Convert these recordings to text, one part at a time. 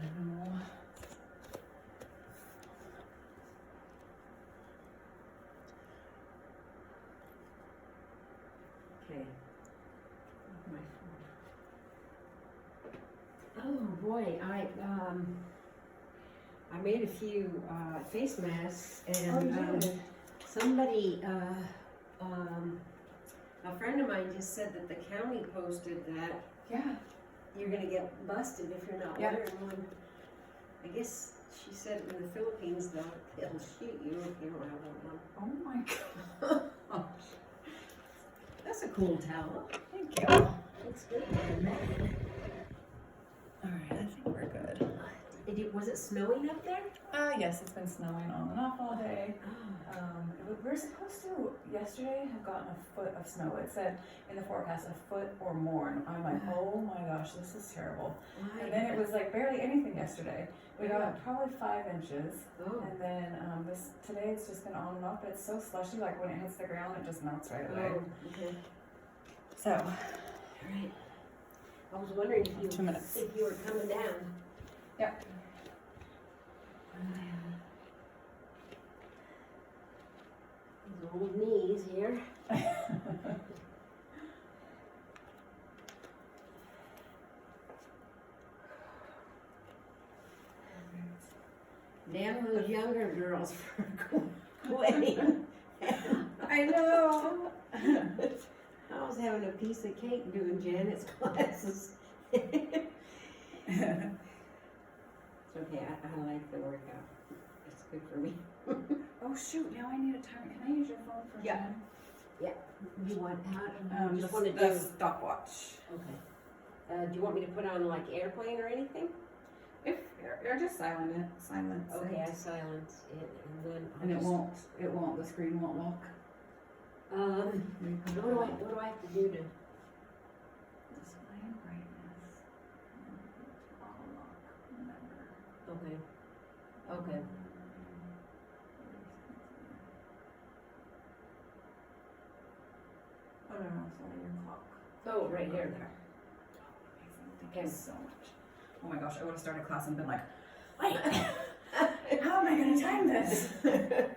I know. Okay. Oh boy, I made a few face masks, and somebody, a friend of mine just said that the county posted that Yeah. you're gonna get busted if you're not Yeah. wearing one. I guess she said in the Philippines they'll shoot you if you don't have one. Oh my gosh. That's a cool towel. Thank you. Looks good. All right, I think we're good. Was it snowing up there? Yes, it's been snowing on and off all day. We were supposed to yesterday have gotten a foot of snow. It said in the forecast a foot or more, and I'm like, oh my gosh, this is terrible. And then it was like barely anything yesterday. We got probably 5 inches, and then today it's just been on and off. But it's so slushy, like when it hits the ground, it just melts right away. Okay. So, All right. I was wondering if you 2 minutes. if you were coming down. Yep. These old knees here. Damn those younger girls for quitting. I know. I was having a piece of cake doing Janet's classes. It's okay, I like the workout. It's good for me. Oh shoot! Now I need a timer. Can I use your phone for Yeah. time? You want how? Just want to the do. stopwatch. Okay. Do you want me to put on like airplane or anything? If or just silence it. Okay, I silence it and then I'll And just, it won't. The screen won't lock. what do I have to do to? Display brightness. Auto lock. Remember. Okay. Okay. Oh no, it's only your clock. Oh, right here. There. Amazing. Thank Okay. you so much. Oh my gosh, I would have started class and been like, wait, how am I going to time this? Alright.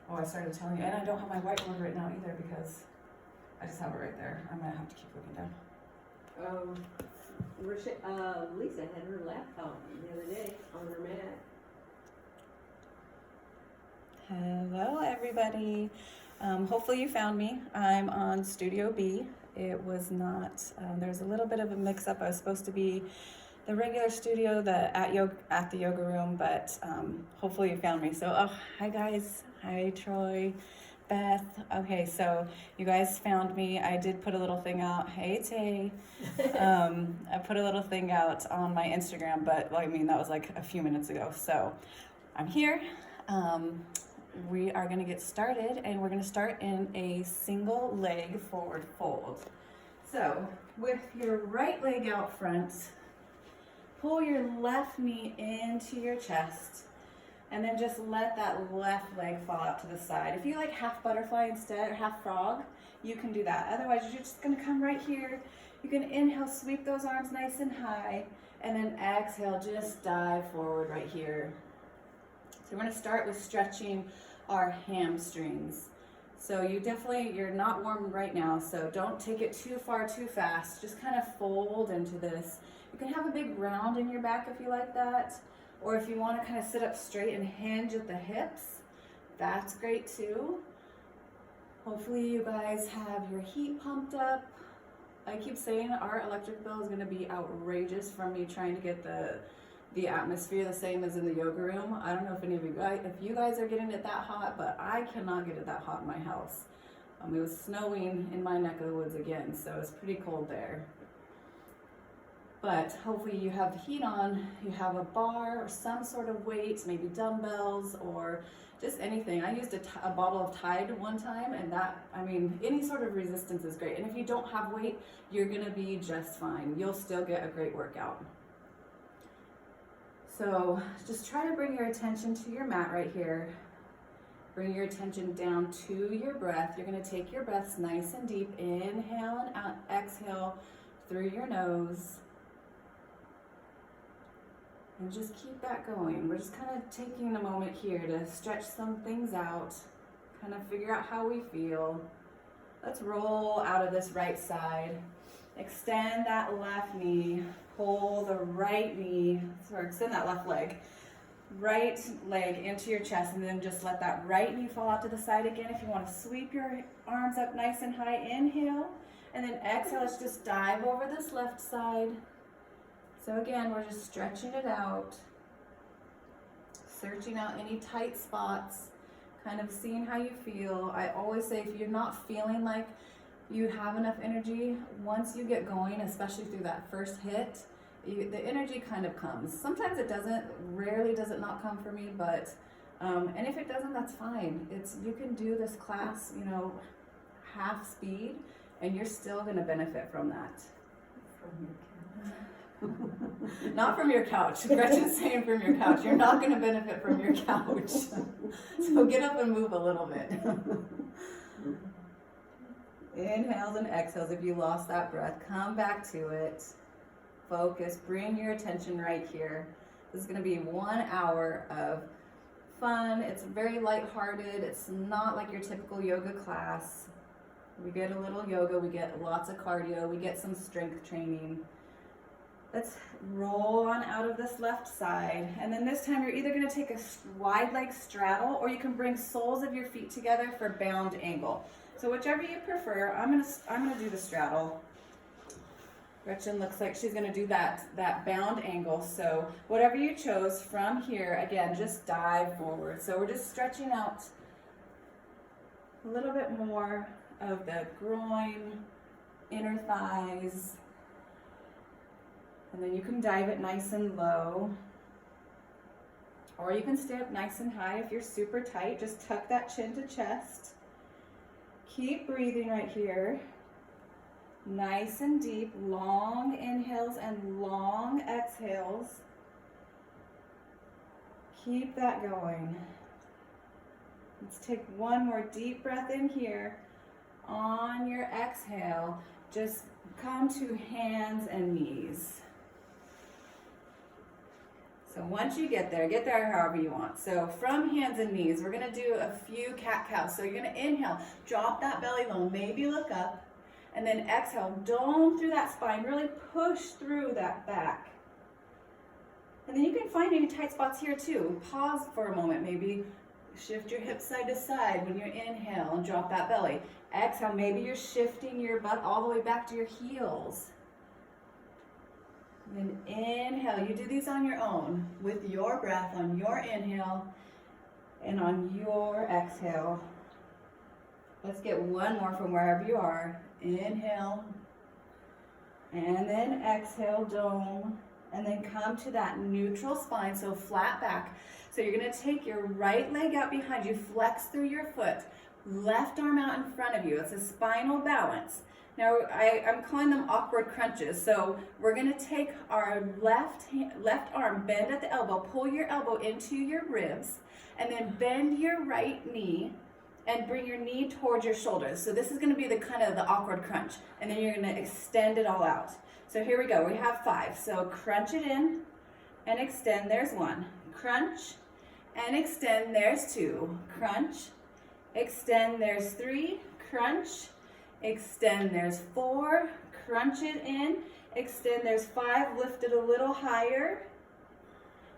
Oh, I started telling you, and I don't have my whiteboard written out either because I just have it right there. I'm going to have to keep looking down. Lisa had her laptop the other day on her mat. Hello everybody. Hopefully you found me. I'm on Studio B. It was not, there was a little bit of a mix up. I was supposed to be the regular studio at the yoga room, but hopefully you found me. So, hi guys. Hi Troy, Beth. Okay, so you guys found me. I did put a little thing out. Hey Tay. I put a little thing out on my Instagram, but I mean, that was like a few minutes ago. So I'm here. We are going to get started, and we're going to start in a single leg forward fold. So with your right leg out front, pull your left knee into your chest, and then just let that left leg fall out to the side. If you like half butterfly instead, or half frog, you can do that. Otherwise, you're just going to come right here. You can inhale, sweep those arms nice and high, and then exhale, just dive forward right here. So we're going to start with stretching our hamstrings. So you're not warm right now, so don't take it too far too fast. Just kind of fold into this. You can have a big round in your back if you like that, or if you want to kind of sit up straight and hinge at the hips, that's great too. Hopefully you guys have your heat pumped up. I keep saying our electric bill is going to be outrageous from me trying to get the atmosphere the same as in the yoga room. I don't know if you guys are getting it that hot, but I cannot get it that hot in my house. It was snowing in my neck of the woods again, so it's pretty cold there. But hopefully you have the heat on, you have a bar or some sort of weight, maybe dumbbells or just anything. I used a bottle of Tide one time, and any sort of resistance is great. And if you don't have weight, you're gonna be just fine. You'll still get a great workout. So just try to bring your attention to your mat right here. Bring your attention down to your breath. You're gonna take your breaths nice and deep. Inhale and out, exhale through your nose. And just keep that going. We're just kind of taking a moment here to stretch some things out, kind of figure out how we feel. Let's roll out of this right side. Extend that left knee. Pull the right knee, or extend that left leg. Right leg into your chest, and then just let that right knee fall out to the side again. If you want to sweep your arms up nice and high, inhale, and then exhale. Let's just dive over this left side. So again, we're just stretching it out, searching out any tight spots, kind of seeing how you feel. I always say if you're not feeling like you have enough energy, once you get going, especially through that first hit, the energy kind of comes. Sometimes it doesn't, rarely does it not come for me, but, and if it doesn't, that's fine. You can do this class, you know, half speed, and you're still gonna benefit from that. Not from your couch. Gretchen's saying from your couch. You're not going to benefit from your couch. So get up and move a little bit. Inhales and exhales. If you lost that breath, come back to it. Focus. Bring your attention right here. This is going to be 1 hour of fun. It's very lighthearted. It's not like your typical yoga class. We get a little yoga. We get lots of cardio. We get some strength training. Let's roll on out of this left side. And then this time you're either going to take a wide leg straddle, or you can bring soles of your feet together for bound angle. So whichever you prefer. I'm going to do the straddle. Gretchen looks like she's going to do that bound angle. So whatever you chose from here, again, just dive forward. So we're just stretching out a little bit more of the groin, inner thighs. And then you can dive it nice and low. Or you can stay up nice and high if you're super tight. Just tuck that chin to chest. Keep breathing right here. Nice and deep, long inhales and long exhales. Keep that going. Let's take one more deep breath in here. On your exhale, just come to hands and knees. So once you get there however you want. So from hands and knees, we're gonna do a few cat-cows. So you're gonna inhale, drop that belly low, maybe look up, and then exhale, dome through that spine, really push through that back. And then you can find any tight spots here too. Pause for a moment, maybe shift your hips side to side when you inhale and drop that belly. Exhale, maybe you're shifting your butt all the way back to your heels. Then inhale, you do these on your own, with your breath, on your inhale and on your exhale. Let's get one more from wherever you are. Inhale, and then exhale, dome, and then come to that neutral spine, so flat back. So you're gonna take your right leg out behind you, flex through your foot, left arm out in front of you. It's a spinal balance. Now, I'm calling them awkward crunches. So we're gonna take our left arm, bend at the elbow, pull your elbow into your ribs, and then bend your right knee and bring your knee towards your shoulders. So this is gonna be the kind of the awkward crunch. And then you're gonna extend it all out. So here we go, we have 5. So crunch it in and extend, there's 1. Crunch and extend, there's 2. Crunch, extend, there's 3. Crunch, extend, there's 4, crunch it in, extend, there's 5, lift it a little higher,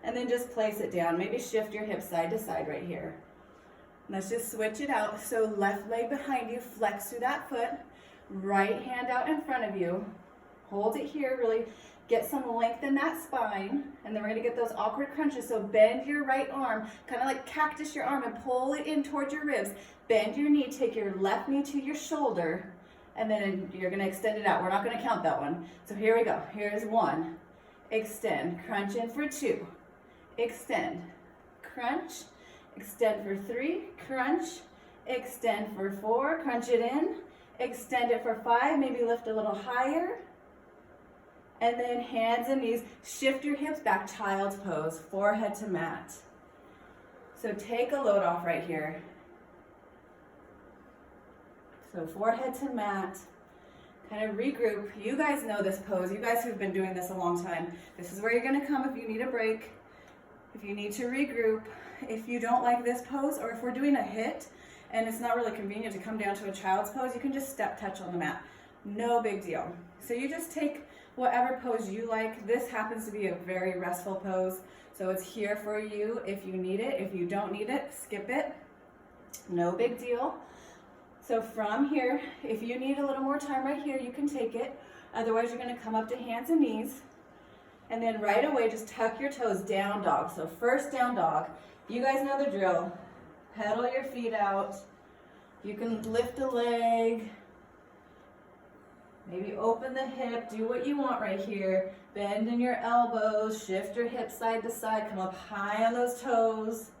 and then just place it down. Maybe shift your hips side to side right here. Let's just switch it out. So left leg behind you, flex through that foot, right hand out in front of you, hold it here, really get some length in that spine, and then we're gonna get those awkward crunches. So bend your right arm, kind of like cactus your arm, and pull it in towards your ribs. Bend your knee, take your left knee to your shoulder, and then you're gonna extend it out. We're not gonna count that one. So here we go. Here's 1, extend, crunch in for 2, extend, crunch, extend for 3, crunch, extend for 4, crunch it in, extend it for 5, maybe lift a little higher, and then hands and knees, shift your hips back, child's pose, forehead to mat. So take a load off right here. So forehead to mat, kind of regroup. You guys know this pose. You guys who've been doing this a long time. This is where you're gonna come if you need a break, if you need to regroup. If you don't like this pose, or if we're doing a HIIT and it's not really convenient to come down to a child's pose, you can just step touch on the mat. No big deal. So you just take whatever pose you like. This happens to be a very restful pose, so it's here for you if you need it. If you don't need it, skip it. No big deal. So from here, if you need a little more time right here, you can take it. Otherwise, you're gonna come up to hands and knees. And then right away, just tuck your toes, down dog. So first down dog. You guys know the drill. Pedal your feet out. You can lift a leg. Maybe open the hip, do what you want right here. Bend in your elbows, shift your hips side to side, come up high on those toes.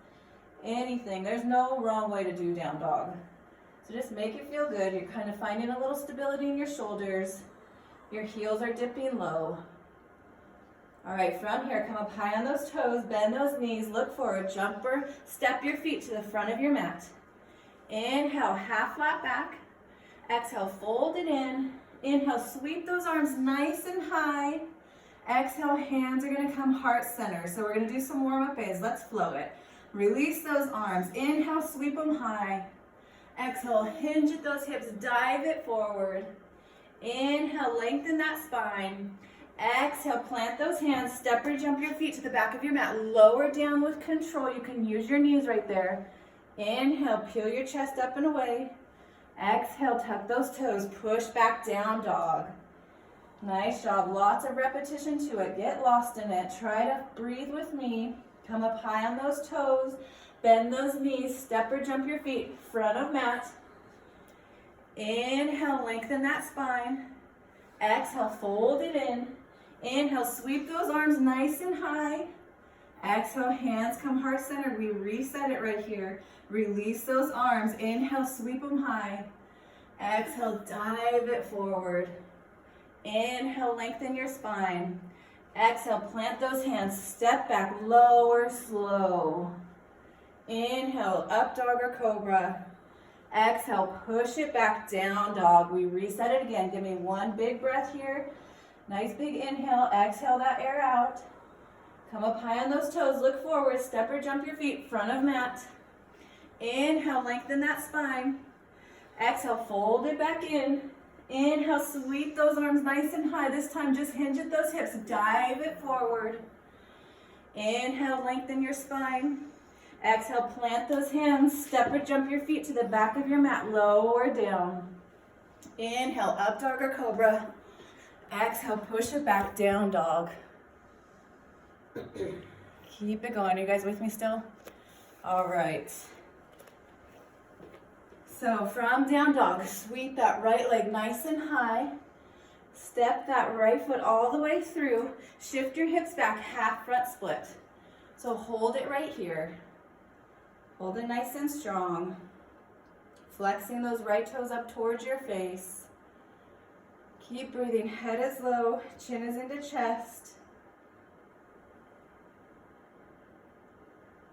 Anything, there's no wrong way to do down dog. So just make it feel good. You're kind of finding a little stability in your shoulders. Your heels are dipping low. All right, from here, come up high on those toes, bend those knees, look forward, jumper, step your feet to the front of your mat. Inhale, half flat back. Exhale, fold it in. Inhale, sweep those arms nice and high. Exhale, hands are gonna come heart center. So we're gonna do some warm-up A's. Let's flow it. Release those arms. Inhale, sweep them high. Exhale, hinge at those hips, dive it forward. Inhale, lengthen that spine. Exhale, plant those hands, step or jump your feet to the back of your mat. Lower down with control. You can use your knees right there. Inhale, peel your chest up and away. Exhale, tuck those toes, push back, down dog. Nice job, lots of repetition to it. Get lost in it. Try to breathe with me. Come up high on those toes, bend those knees, step or jump your feet, front of mat. Inhale, lengthen that spine. Exhale, fold it in. Inhale, sweep those arms nice and high. Exhale, hands come heart center. We reset it right here. Release those arms. Inhale, sweep them high. Exhale, dive it forward. Inhale, lengthen your spine. Exhale, plant those hands. Step back, lower, slow. Inhale, up dog or cobra. Exhale, push it back, down dog. We reset it again. Give me one big breath here. Nice big inhale. Exhale that air out. Come up high on those toes. Look forward. Step or jump your feet. Front of mat. Inhale, lengthen that spine. Exhale, fold it back in. Inhale, sweep those arms nice and high. This time, just hinge at those hips. Dive it forward. Inhale, lengthen your spine. Exhale, plant those hands. Step or jump your feet to the back of your mat. Low or down. Inhale, up dog or cobra. Exhale, push it back, down dog. Keep it going. Are you guys with me still? All right. So from down dog, sweep that right leg nice and high. Step that right foot all the way through. Shift your hips back, half front split. So hold it right here. Hold it nice and strong. Flexing those right toes up towards your face. Keep breathing. Head is low, chin is into chest.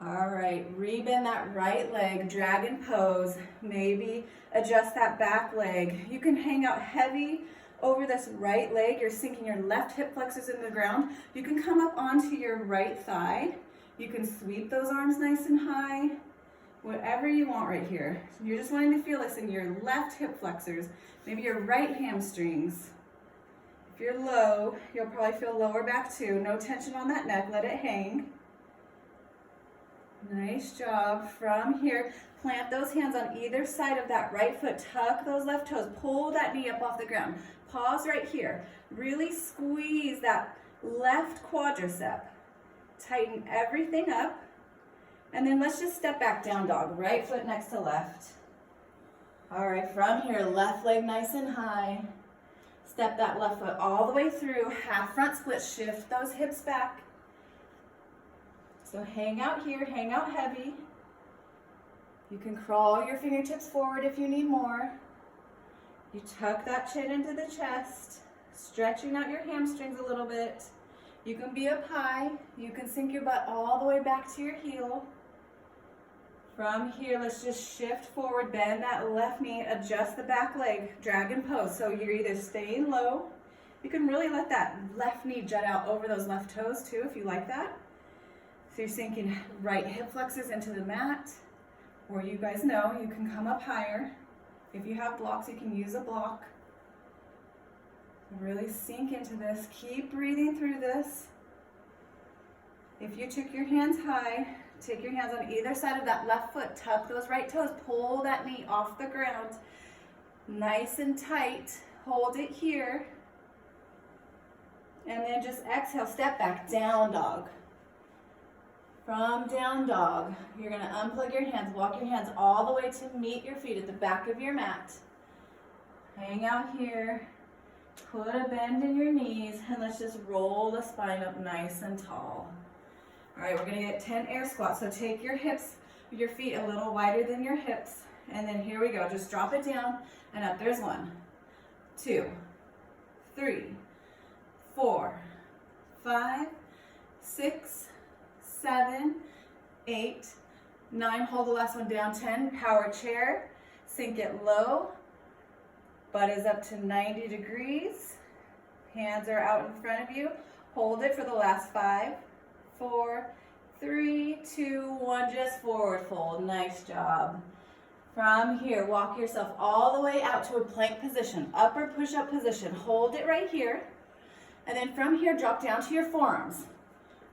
All right, rebend that right leg, dragon pose. Maybe adjust that back leg. You can hang out heavy over this right leg. You're sinking your left hip flexors in the ground. You can come up onto your right thigh. You can sweep those arms nice and high. Whatever you want right here. You're just wanting to feel this in your left hip flexors, maybe your right hamstrings. If you're low, you'll probably feel lower back too. No tension on that neck, let it hang. Nice job. From here, plant those hands on either side of that right foot. Tuck those left toes. Pull that knee up off the ground. Pause right here. Really squeeze that left quadricep. Tighten everything up. And then let's just step back, down dog. Right foot next to left. All right, from here, left leg nice and high. Step that left foot all the way through. Half front split. Shift those hips back. So hang out here, hang out heavy. You can crawl your fingertips forward if you need more. You tuck that chin into the chest, stretching out your hamstrings a little bit. You can be up high. You can sink your butt all the way back to your heel. From here, let's just shift forward, bend that left knee, adjust the back leg, dragon pose. So you're either staying low, you can really let that left knee jut out over those left toes too, if you like that. So you're sinking right hip flexors into the mat, or you guys know you can come up higher. If you have blocks, you can use a block. Really sink into this, keep breathing through this. If you took your hands high, take your hands on either side of that left foot, tuck those right toes, pull that knee off the ground, nice and tight, hold it here, and then just exhale, step back, down dog. From down dog, you're gonna unplug your hands, walk your hands all the way to meet your feet at the back of your mat. Hang out here, put a bend in your knees, and let's just roll the spine up nice and tall. All right, we're gonna get 10 air squats. So take your hips, your feet a little wider than your hips. And then here we go, just drop it down and up. There's 1, 2, 3, 4, 5, 6, 7, 8, 9. Hold the last one down. 10, power chair. Sink it low. Butt is up to 90 degrees. Hands are out in front of you. Hold it for the last 5, 4, 3, 2, 1, just forward fold. Nice job. From here, walk yourself all the way out to a plank position, upper push-up position. Hold it right here. And then from here, drop down to your forearms.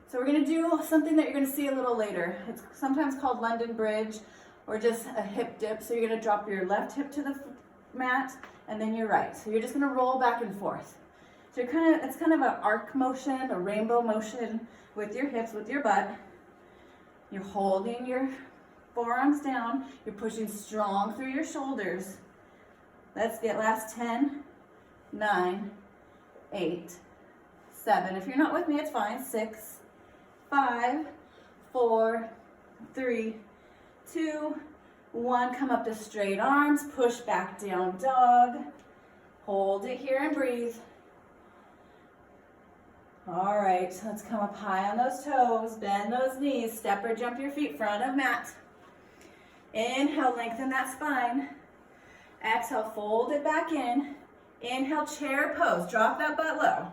So we're gonna do something that you're gonna see a little later. It's sometimes called London Bridge or just a hip dip. So you're gonna drop your left hip to the mat and then your right. So you're just gonna roll back and forth. So it's kind of an arc motion, a rainbow motion with your hips, with your butt. You're holding your forearms down. You're pushing strong through your shoulders. Let's get last 10, 9, 8, 7. If you're not with me, it's fine. 6, 5, 4, 3, 2, 1. Come up to straight arms. Push back down dog. Hold it here and breathe. All right, so let's come up high on those toes, bend those knees, step or jump your feet front of mat. Inhale, lengthen that spine. Exhale, fold it back in. Inhale, chair pose, drop that butt low.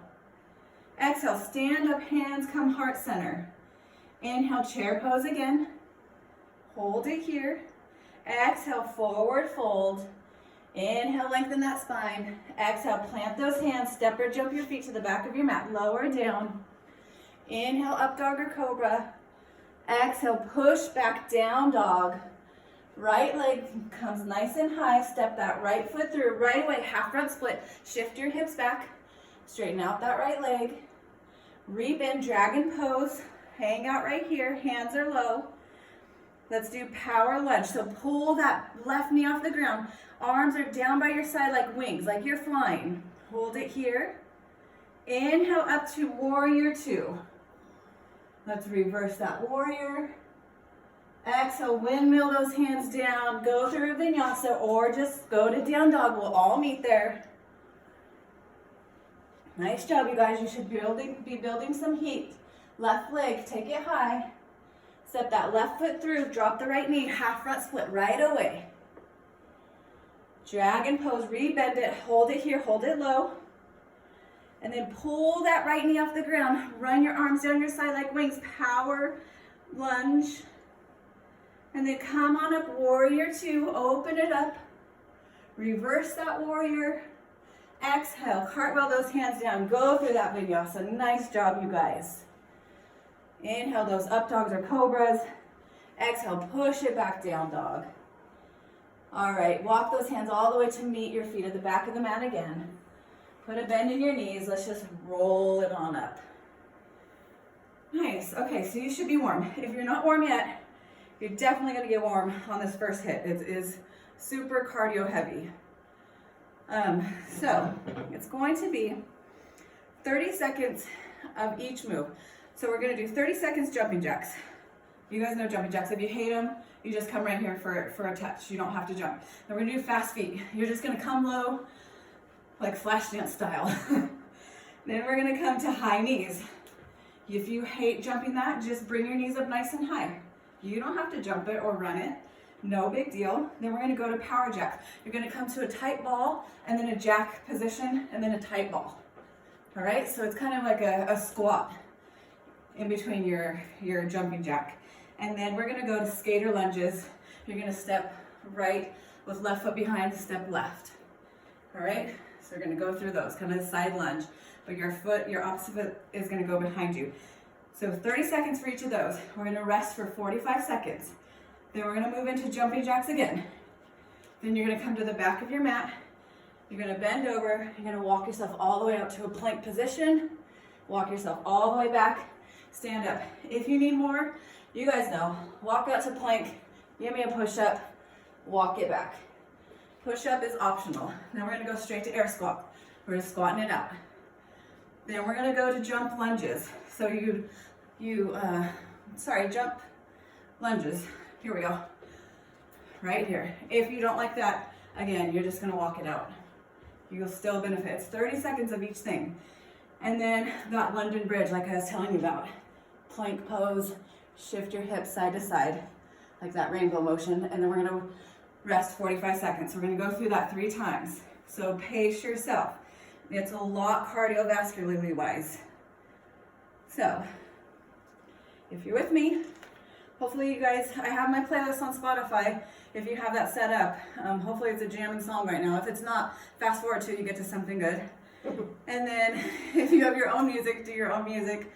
Exhale, stand up, hands come heart center. Inhale, chair pose again. Hold it here. Exhale, forward fold. Inhale, lengthen that spine. Exhale, plant those hands, step or jump your feet to the back of your mat, lower down. Inhale, up dog or cobra. Exhale, push back down dog. Right leg comes nice and high, step that right foot through, right away, half front split. Shift your hips back, straighten out that right leg. Rebend, dragon pose, hang out right here, hands are low. Let's do power lunge. So pull that left knee off the ground. Arms are down by your side like wings, like you're flying. Hold it here. Inhale up to warrior 2. Let's reverse that warrior. Exhale, windmill those hands down. Go through vinyasa or just go to down dog. We'll all meet there. Nice job, you guys. You should be building some heat. Left leg, take it high. Step that left foot through, drop the right knee, half front split right away. Dragon pose, rebend it, hold it here, hold it low. And then pull that right knee off the ground. Run your arms down your side like wings, power lunge. And then come on up, warrior 2, open it up. Reverse that warrior. Exhale, cartwheel those hands down, go through that vinyasa. Nice job, you guys. Inhale those up dogs or cobras. Exhale, push it back down dog. All right, walk those hands all the way to meet your feet at the back of the mat again. Put a bend in your knees. Let's just roll it on up. Nice. Okay, so you should be warm. If you're not warm yet, you're definitely going to get warm on this first hit. It is super cardio heavy. So it's going to be 30 seconds of each move. So we're going to do 30 seconds jumping jacks. You guys know jumping jacks. If you hate them, you just come right here for a touch. You don't have to jump. Then we're going to do fast feet. You're just going to come low, like flash dance style. Then we're going to come to high knees. If you hate jumping that, just bring your knees up nice and high. You don't have to jump it or run it. No big deal. Then we're gonna go to power jack. You're gonna come to a tight ball and then a jack position and then a tight ball. All right, so it's kind of like a squat in between your jumping jack. And then we're gonna go to skater lunges. You're gonna step right with left foot behind, step left. All right, so we're gonna go through those, kind of a side lunge, but your opposite foot is gonna go behind you. So 30 seconds for each of those. We're gonna rest for 45 seconds. Then we're gonna move into jumping jacks again. Then you're gonna come to the back of your mat. You're gonna bend over. You're gonna walk yourself all the way out to a plank position. Walk yourself all the way back. Stand up. If you need more, you guys know, walk out to plank, give me a push-up, walk it back. Push-up is optional. Then we're gonna go straight to air squat. We're just squatting it out. Then we're gonna go to jump lunges. So jump lunges. Here we go. Right here. If you don't like that, again, you're just gonna walk it out. You'll still benefit. It's 30 seconds of each thing. And then that London bridge, like I was telling you about. Plank pose, shift your hips side to side, like that rainbow motion. And then we're gonna rest 45 seconds. We're gonna go through that 3 times. So pace yourself. It's a lot cardiovascularly wise. So, if you're with me, hopefully you guys, I have my playlist on Spotify if you have that set up. Hopefully it's a jamming song right now. If it's not, fast forward till you get to something good. And then if you have your own music, do your own music.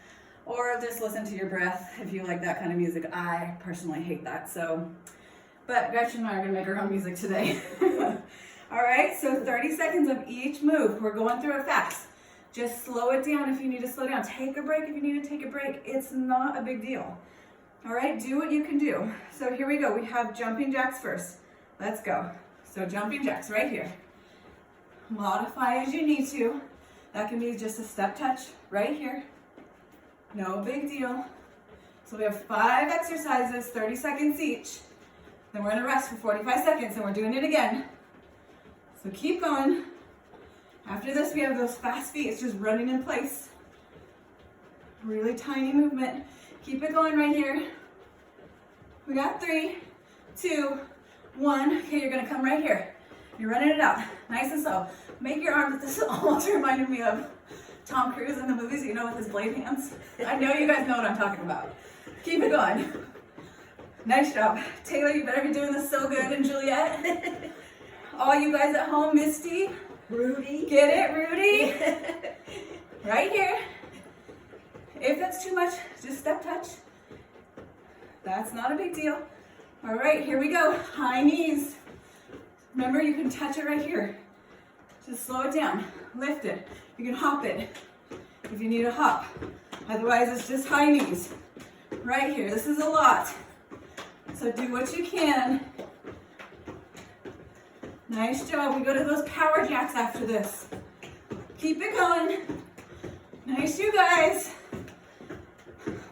Or just listen to your breath if you like that kind of music. I personally hate that. So, but Gretchen and I are gonna make our own music today. All right, so 30 seconds of each move. We're going through it fast. Just slow it down if you need to slow down. Take a break if you need to take a break. It's not a big deal. All right, do what you can do. So here we go. We have jumping jacks first. Let's go. So jumping jacks right here. Modify as you need to. That can be just a step touch right here. No big deal. So we have 5 exercises, 30 seconds each. Then we're gonna rest for 45 seconds and we're doing it again. So keep going. After this, we have those fast feet. It's just running in place. Really tiny movement. Keep it going right here. We got 3, 2, 1. Okay, you're gonna come right here. You're running it out, nice and slow. Make your arms, this almost reminded me of Tom Cruise in the movies, you know, with his blade hands. I know you guys know what I'm talking about. Keep it going. Nice job. Taylor, you better be doing this so good, and Juliet. All you guys at home, Misty. Rudy. Get it, Rudy? Right here. If that's too much, just step touch. That's not a big deal. All right, here we go. High knees. Remember, you can touch it right here. Just slow it down. Lift it. You can hop it if you need a hop. Otherwise, it's just high knees. Right here. This is a lot. So do what you can. Nice job. We go to those power jacks after this. Keep it going. Nice, you guys.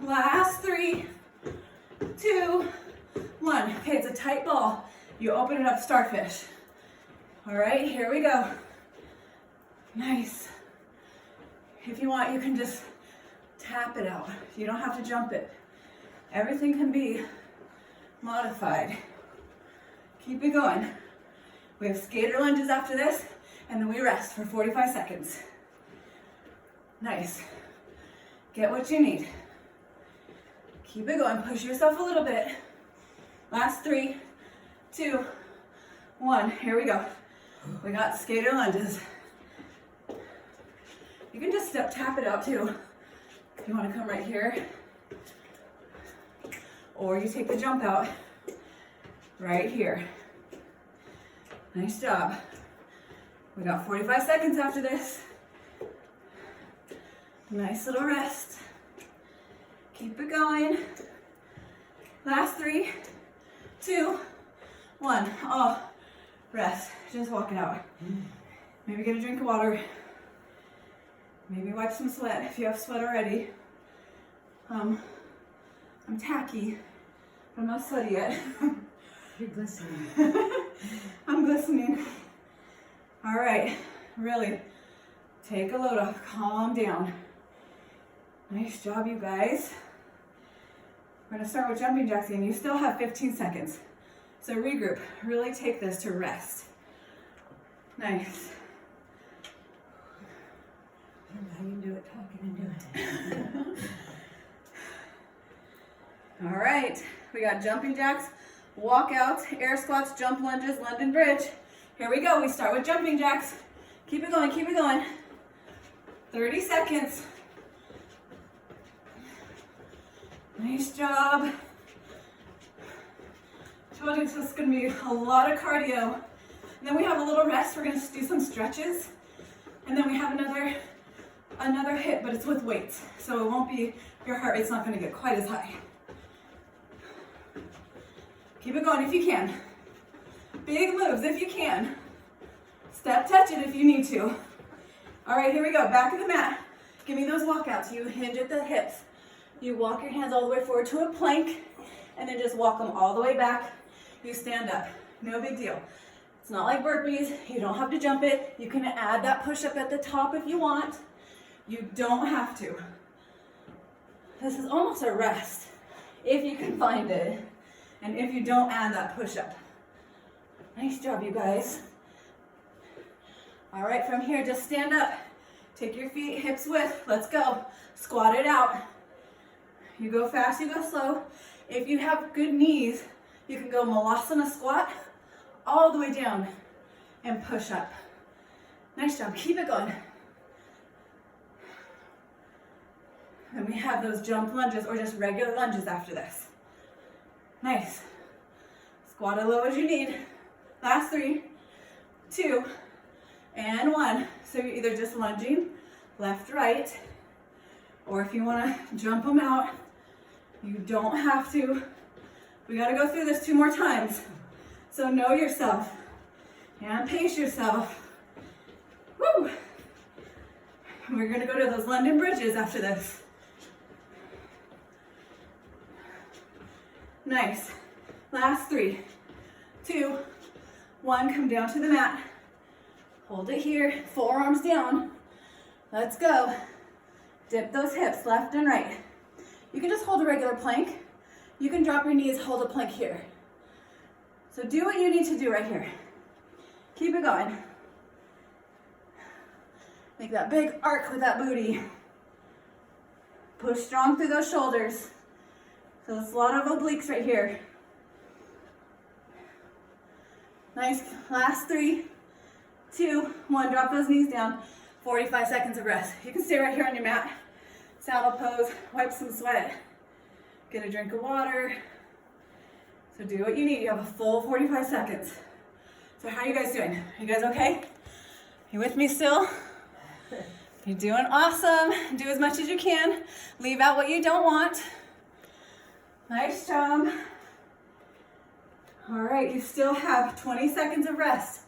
Last 3, 2, 1. Okay, it's a tight ball. You open it up, starfish. All right, here we go. Nice. If you want, you can just tap it out. You don't have to jump it. Everything can be modified. Keep it going. We have skater lunges after this, and then we rest for 45 seconds. Nice. Get what you need. Keep it going. Push yourself a little bit. Last 3, 2, 1. Here we go. We got skater lunges. You can just tap it out too. If you want to come right here. Or you take the jump out right here. Nice job. We got 45 seconds after this. Nice little rest. Keep it going. Last 3, 2, 1. Oh, rest. Just walk it out. Maybe get a drink of water. Maybe wipe some sweat if you have sweat already. I'm tacky, but I'm not sweaty yet. You're glistening. I'm glistening. All right, really, take a load off, calm down. Nice job, you guys. We're gonna start with jumping jacks again. You still have 15 seconds. So regroup, really take this to rest. Nice. I don't know how you do it talking and doing it. All right, we got jumping jacks, walkouts, air squats, jump lunges, London bridge. Here we go, we start with jumping jacks. Keep it going, keep it going. 30 seconds. Nice job. Told you this is gonna be a lot of cardio. And then we have a little rest, we're gonna do some stretches. And then we have another HIIT, but it's with weights. So it won't be, your heart rate's not gonna get quite as high. Keep it going if you can. Big moves if you can. Step touch it if you need to. All right, here we go, back of the mat. Give me those walkouts. You hinge at the hips. You walk your hands all the way forward to a plank, and then just walk them all the way back. You stand up, no big deal. It's not like burpees, you don't have to jump it. You can add that push-up at the top if you want. You don't have to. This is almost a rest, if you can find it, and if you don't add that push-up. Nice job, you guys. All right, from here, just stand up. Take your feet hips width, let's go. Squat it out. You go fast, you go slow. If you have good knees, you can go Malasana squat all the way down and push up. Nice job, keep it going. And we have those jump lunges or just regular lunges after this. Nice. Squat as low as you need. Last 3, 2, and 1. So you're either just lunging left, right, or if you want to jump them out, you don't have to. We got to go through this 2 more times. So know yourself and pace yourself. Woo! We're going to go to those London bridges after this. Nice. Last 3, 2, 1. Come down to the mat. Hold it here. Forearms down. Let's go. Dip those hips left and right. You can just hold a regular plank. You can drop your knees, hold a plank here. So do what you need to do right here. Keep it going. Make that big arc with that booty. Push strong through those shoulders. So there's a lot of obliques right here. Nice. Last 3, 2, 1. Drop those knees down. 45 seconds of rest. You can stay right here on your mat. Saddle pose. Wipe some sweat. Get a drink of water. So do what you need. You have a full 45 seconds. So how are you guys doing? Are you guys okay? You with me still? You're doing awesome. Do as much as you can. Leave out what you don't want. Nice job. All right, you still have 20 seconds of rest.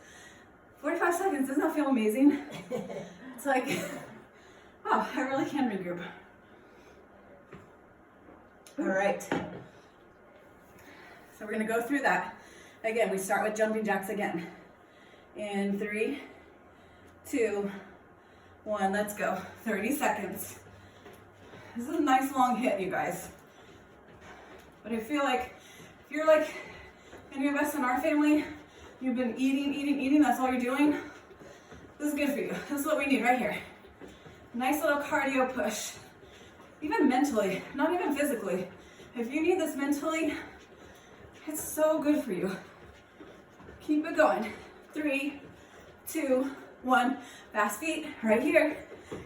45 seconds, doesn't that feel amazing? It's like, wow, I really can regroup. All right. So we're gonna go through that. Again, we start with jumping jacks again. In 3, 2, 1, let's go. 30 seconds. This is a nice long hit, you guys. But I feel like if you're like any of us in our family, you've been eating, that's all you're doing, this is good for you. This is what we need right here. Nice little cardio push. Even mentally, not even physically. If you need this mentally, it's so good for you. Keep it going. 3, 2, 1. Fast feet right here.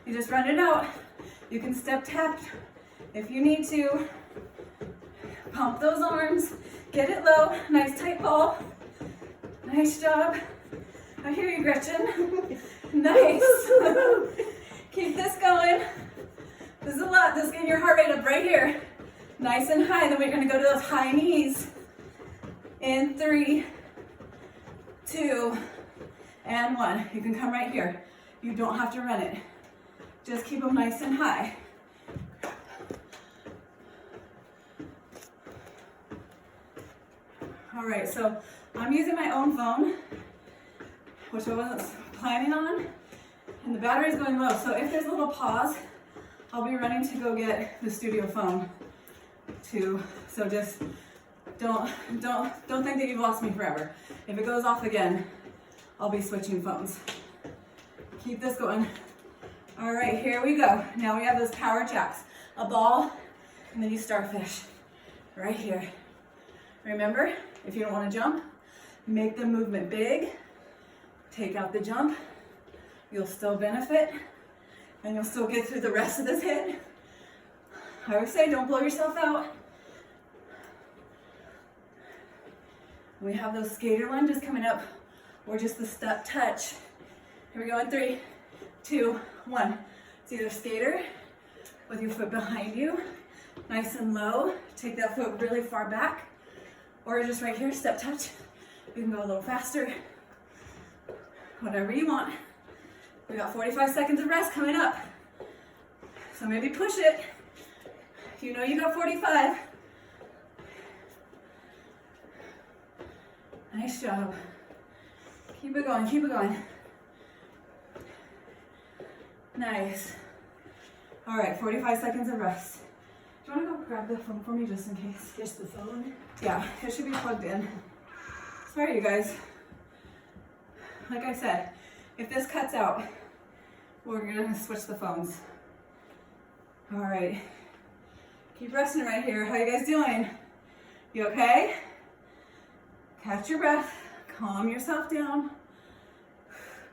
You just run it out. You can step tap if you need to. Pump those arms. Get it low. Nice tight ball. Nice job. I hear you, Gretchen. Nice. Keep this going. This is a lot. This is getting your heart rate up right here. Nice and high. Then we're going to go to those high knees. In 3, 2, and 1. You can come right here. You don't have to run it. Just keep them nice and high. All right, so I'm using my own phone, which I wasn't planning on, and the battery's going low. So if there's a little pause, I'll be running to go get the studio phone too. So So just don't think that you've lost me forever. If it goes off again, I'll be switching phones. Keep this going. All right, here we go. Now we have those power jacks. A ball, and then you starfish. Right here. Remember, if you don't want to jump, make the movement big. Take out the jump. You'll still benefit, and you'll still get through the rest of this HIIT. I always say, don't blow yourself out. We have those skater lunges coming up, or just the step touch. Here we go in 3, 2, 1. It's either skater with your foot behind you, nice and low. Take that foot really far back, or just right here, step touch. You can go a little faster, whatever you want. We got 45 seconds of rest coming up. So maybe push it. If you know you got 45. Nice job. Keep it going, keep it going. Nice. All right, 45 seconds of rest. Do you want to go grab the phone for me just in case? Just the phone? Yeah, it should be plugged in. Sorry, you guys. Like I said, if this cuts out, we're gonna switch the phones. All right. Keep resting right here. How you guys doing? You okay? Catch your breath. Calm yourself down.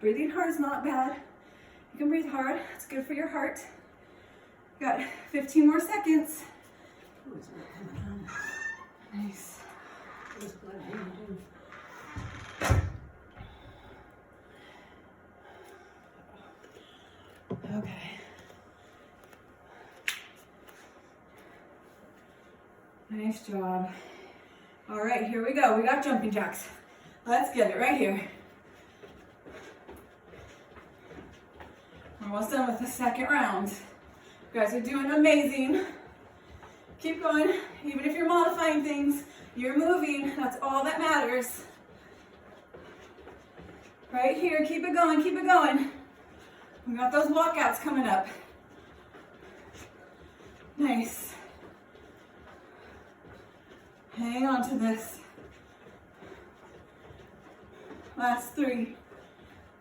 Breathing hard is not bad. You can breathe hard. It's good for your heart. Got 15 more seconds. Oh, it's not coming on. Nice. It's plugged in, too. Okay. Nice job. All right, here we go. We got jumping jacks. Let's get it right here. We're almost done with the second round. You guys are doing amazing. Keep going. Even if you're modifying things, you're moving. That's all that matters. Right here, keep it going, keep it going. We got those walkouts coming up. Nice. Hang on to this. Last 3,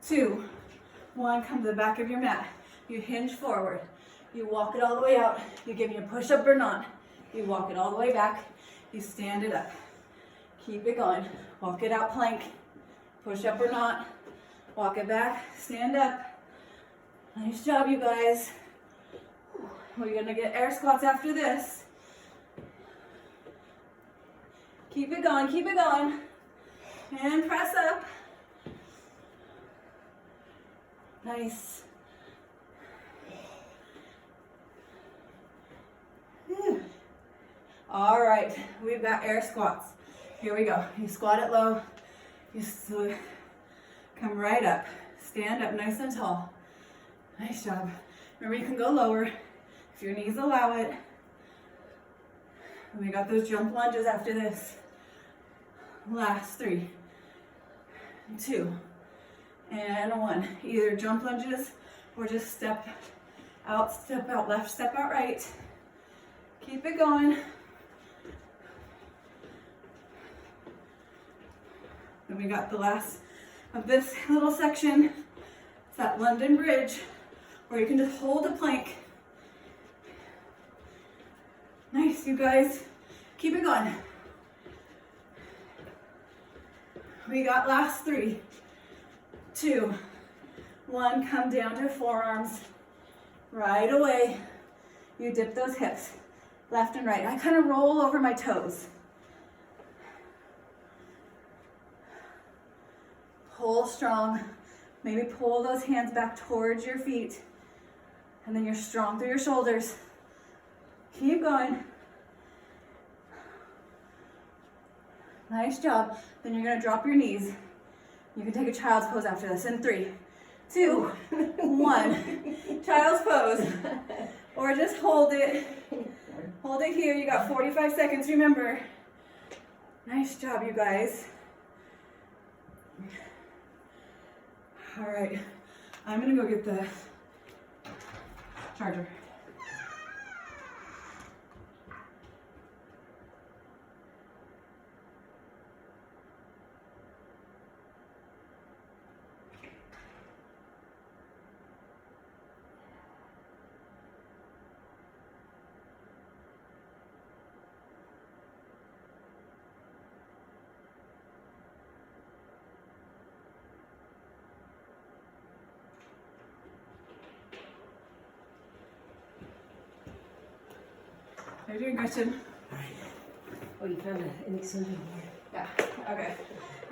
2, 1. Come to the back of your mat. You hinge forward. You walk it all the way out. You give me a push-up or not. You walk it all the way back. You stand it up. Keep it going. Walk it out, plank. Push up or not. Walk it back. Stand up. Nice job, you guys. We're gonna get air squats after this. Keep it going, keep it going. And press up. Nice. All right, we've got air squats. Here we go. You squat it low. You come right up. Stand up nice and tall. Nice job. Remember, you can go lower if your knees allow it. And we got those jump lunges after this. Last 3, 2, and 1. Either jump lunges or just step out left, step out right. Keep it going. Then we got the last of this little section. It's that London Bridge, where you can just hold a plank. Nice, you guys. Keep it going. We got last 3, 2, 1. Come down to forearms. Right away. You dip those hips, left and right. I kind of roll over my toes. Pull strong. Maybe pull those hands back towards your feet. And then you're strong through your shoulders. Keep going. Nice job. Then you're gonna drop your knees. You can take a child's pose after this in 3, 2, 1. Child's pose. Or just hold it. Hold it here. You got 45 seconds, remember. Nice job, you guys. All right, I'm gonna go get the charger. You're doing good, Jen. Oh, you found an extended one. Yeah, okay.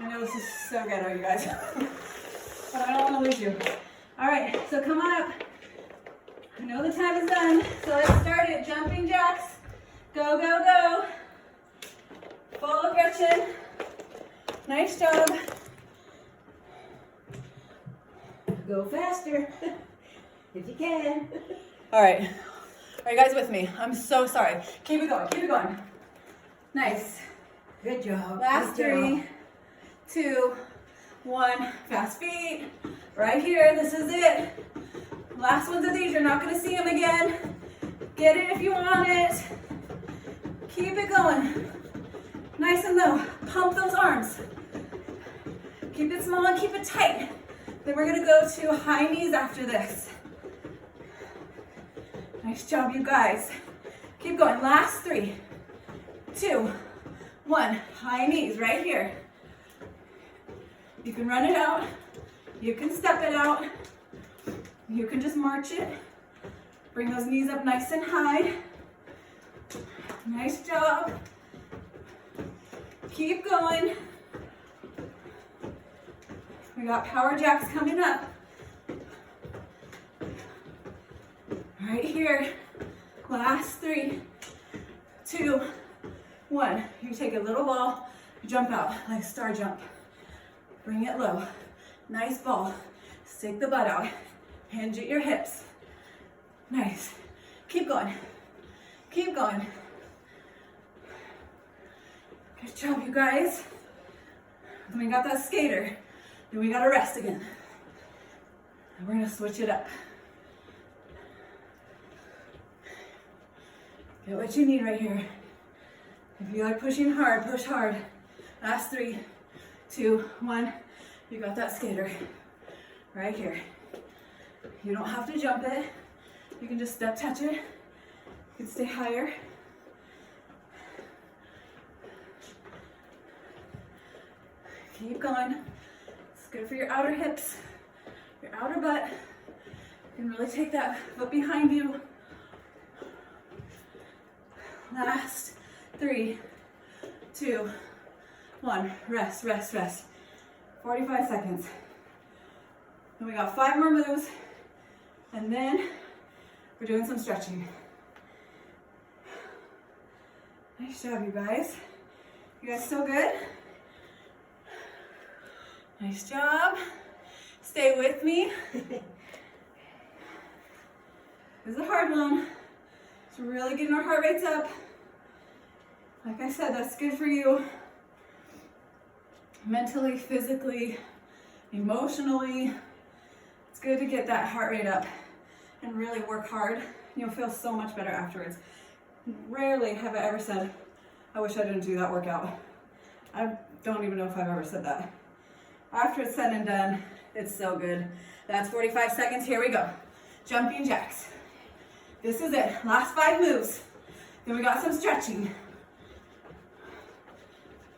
I know this is so ghetto, you guys. But I don't want to lose you. All right, so come on up. I know the time is done, so let's start it. Jumping jacks. Go, go, go. Follow Gretchen. Nice job. Go faster, if you can. All right. Are you guys with me? I'm so sorry. Keep it going, keep it going. Nice. Good job. Last Good 3, 2, 1. Fast feet. Right here, this is it. Last ones of these, you're not gonna see them again. Get it if you want it. Keep it going. Nice and low. Pump those arms. Keep it small and keep it tight. Then we're gonna go to high knees after this. Nice job, you guys. Keep going. Last 3, 2, 1. High knees right here. You can run it out. You can step it out. You can just march it. Bring those knees up nice and high. Nice job. Keep going. We got power jacks coming up. Right here. Last 3, 2, 1. You take a little ball, jump out like star jump. Bring it low. Nice ball. Stick the butt out. Hinge at your hips. Nice. Keep going. Keep going. Good job, you guys. Then we got that skater. Then we gotta rest again. And we're gonna switch it up. Get what you need right here. If you like pushing hard, push hard. Last 3, 2, 1. You got that skater right here. You don't have to jump it. You can just step touch it. You can stay higher. Keep going. It's good for your outer hips, your outer butt. You can really take that foot behind you. Last 3, 2, 1. Rest, rest, rest. 45 seconds. Then we got 5 more moves, and then we're doing some stretching. Nice job, you guys. You guys still good? Nice job. Stay with me. This is a hard one. It's really getting our heart rates up. Like I said, that's good for you. Mentally, physically, emotionally. It's good to get that heart rate up and really work hard. You'll feel so much better afterwards. Rarely have I ever said, I wish I didn't do that workout. I don't even know if I've ever said that. After it's said and done, it's so good. That's 45 seconds. Here we go. Jumping jacks. This is it. Last 5 moves. Then we got some stretching.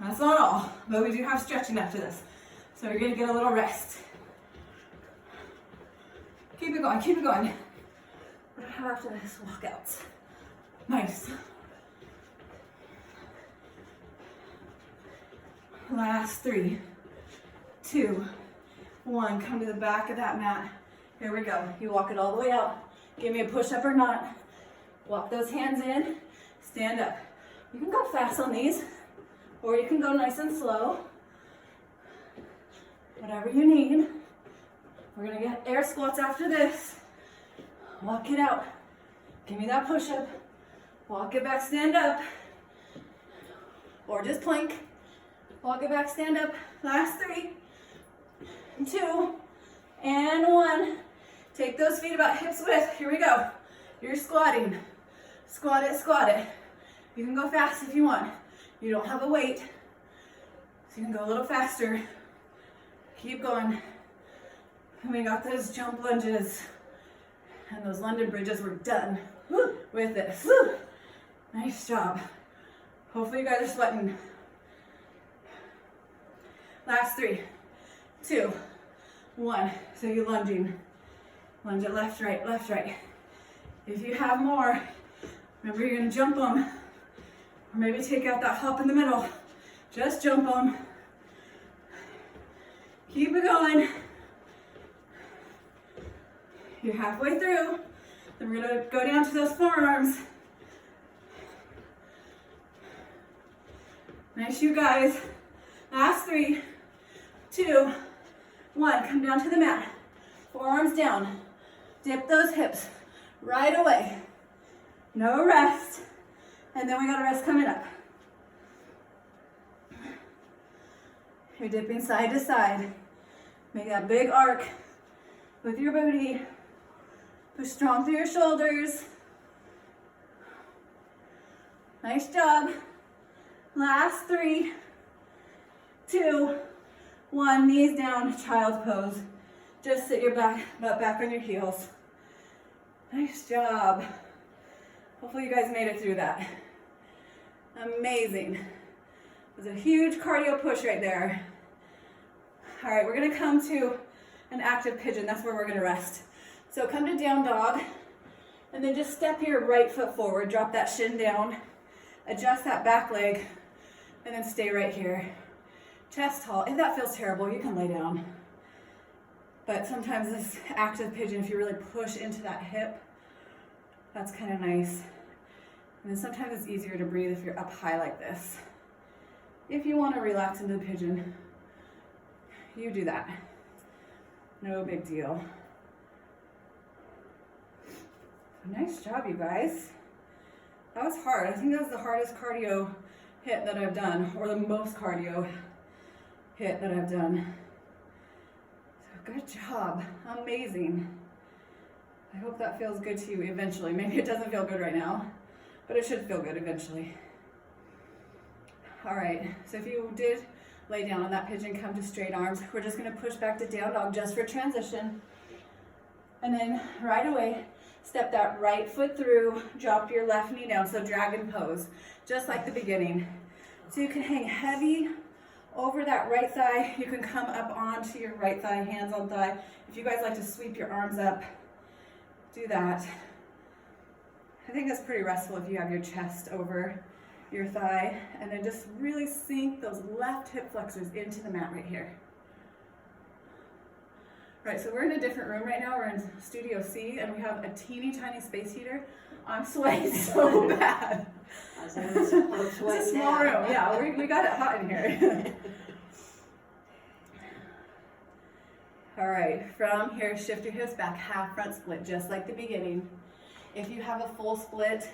That's not all, but we do have stretching after this. So you're gonna get a little rest. Keep it going, keep it going. What do I have after this? Walkouts. Nice. Last 3, 2, 1. Come to the back of that mat. Here we go. You walk it all the way out. Give me a push-up or not. Walk those hands in. Stand up. You can go fast on these, or you can go nice and slow. Whatever you need. We're gonna get air squats after this. Walk it out. Give me that push-up. Walk it back, stand up. Or just plank. Walk it back, stand up. Last 3, 2, and 1. Take those feet about hips width. Here we go. You're squatting. Squat it, squat it. You can go fast if you want. You don't have a weight, so you can go a little faster. Keep going. And we got those jump lunges and those London bridges. We're done with this. Nice job. Hopefully you guys are sweating. Last 3, 2, 1. So you're lunging. Lunge it left, right, left, right. If you have more, Remember, you're gonna jump them, or maybe take out that hop in the middle. Just jump them. Keep it going. You're halfway through. Then we're gonna go down to those forearms. Nice, you guys. Last 3, 2, 1. Come down to the mat. Forearms down. Dip those hips right away. No rest. And then we got a rest coming up. You're dipping side to side. Make that big arc with your booty. Push strong through your shoulders. Nice job. Last 3, 2, 1. Knees down, child's pose. Just sit your butt back on your heels. Nice job. Hopefully you guys made it through that. Amazing. It was a huge cardio push right there. All right, we're gonna come to an active pigeon. That's where we're gonna rest. So come to down dog, and then just step your right foot forward. Drop that shin down. Adjust that back leg, and then stay right here. Chest tall. If that feels terrible, you can lay down. But sometimes this active pigeon, if you really push into that hip, that's kind of nice. And then sometimes it's easier to breathe if you're up high like this. If you want to relax into the pigeon, you do that. No big deal. Nice job, you guys. That was hard. I think that was the hardest cardio HIIT that I've done, or the most cardio HIIT that I've done. So good job. Amazing. I hope that feels good to you eventually. Maybe it doesn't feel good right now, but it should feel good eventually. All right, so if you did lay down on that pigeon, come to straight arms. We're just gonna push back to down dog just for transition. And then right away, step that right foot through, drop your left knee down, so dragon pose, just like the beginning. So you can hang heavy over that right thigh. You can come up onto your right thigh, hands on thigh. If you guys like to sweep your arms up, do that. I think that's pretty restful if you have your chest over your thigh, and then just really sink those left hip flexors into the mat right here. Right, so we're in a different room right now. We're in Studio C, and we have a teeny tiny space heater. I'm sweating so bad. It's a small room. Yeah, we got it hot in here. All right, from here, shift your hips back, half front split, just like the beginning. If you have a full split,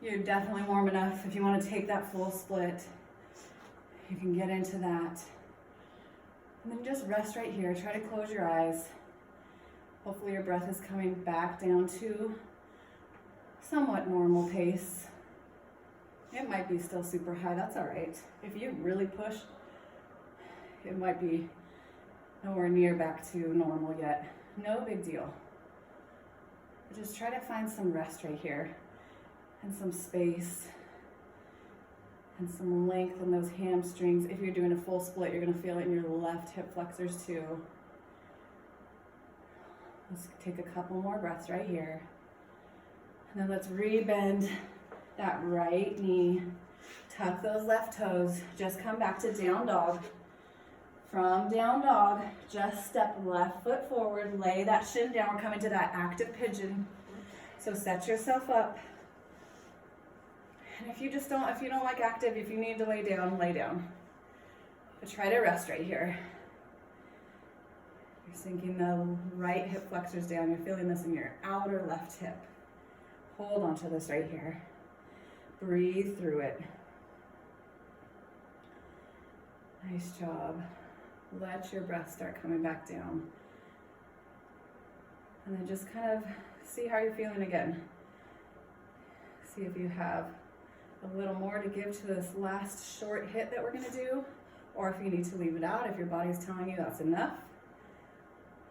you're definitely warm enough. If you want to take that full split, you can get into that. And then just rest right here. Try to close your eyes. Hopefully your breath is coming back down to somewhat normal pace. It might be still super high, that's all right. If you really push, it might be nowhere near back to normal yet. No big deal. But just try to find some rest right here and some space and some length in those hamstrings. If you're doing a full split, you're gonna feel it in your left hip flexors too. Let's take a couple more breaths right here. And then let's re-bend that right knee. Tuck those left toes. Just come back to down dog. From down dog, just step left foot forward, lay that shin down. We're coming to that active pigeon. So set yourself up. And if you don't like active, if you need to lay down, lay down. But try to rest right here. You're sinking the right hip flexors down. You're feeling this in your outer left hip. Hold on to this right here. Breathe through it. Nice job. Let your breath start coming back down. And then just kind of see how you're feeling again. See if you have a little more to give to this last short HIIT that we're gonna do, or if you need to leave it out, if your body's telling you that's enough,